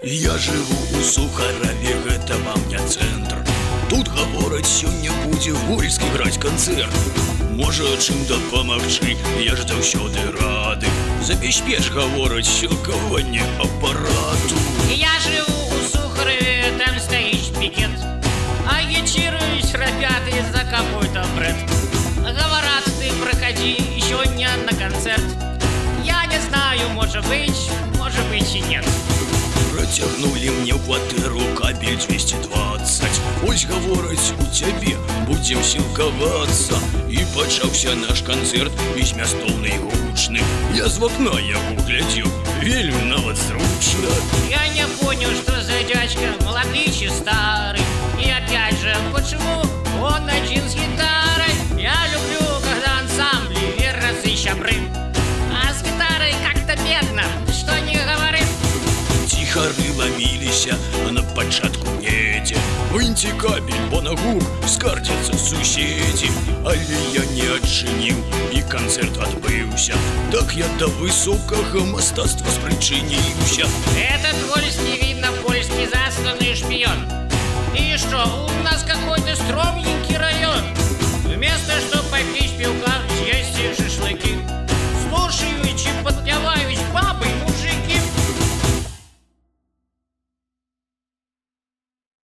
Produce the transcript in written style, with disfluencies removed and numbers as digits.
Я жыву у Сухараве, гэта вам не цэнтр. Тут гавораць, сёння будзе вольскі граць канцэрт. Можа, чым дапамагчы, я ж заўсёды рады. Забяспеч, гавораць, сілкаванне апарату. Я живу у Сухарове, там стоишь пикет. Агитируют ребята за какой-то бред. Говорят, ты проходи сегодня на концерт. Я не знаю, может быть и нет. Протягнули мне в кватэру кабель 220. Ось гавораць, у цябе будзем сілкавацца. І пачаўся наш канцэрт безмястоўны і гучны. Я з вакна яго глядзеў, вельмі нават зручна. Я не понял, что за дядька, молодый чи старый. И опять же, почему он один с гитарой? Я люблю, когда ансамбли верятся и щабры. А с гитарой как-то бедно, ты что не говори? Ціхары ламіліся, а на пачатку недзе. Выньце кабель, бо на гук скардзяцца суседзі. Але я не адчыніў, і канцэрт адбыўся. Так я да высокага мастацтва спрычыніўся. Этот вольский, видно, польский засланный шпион. И что, у нас какой-то скромненький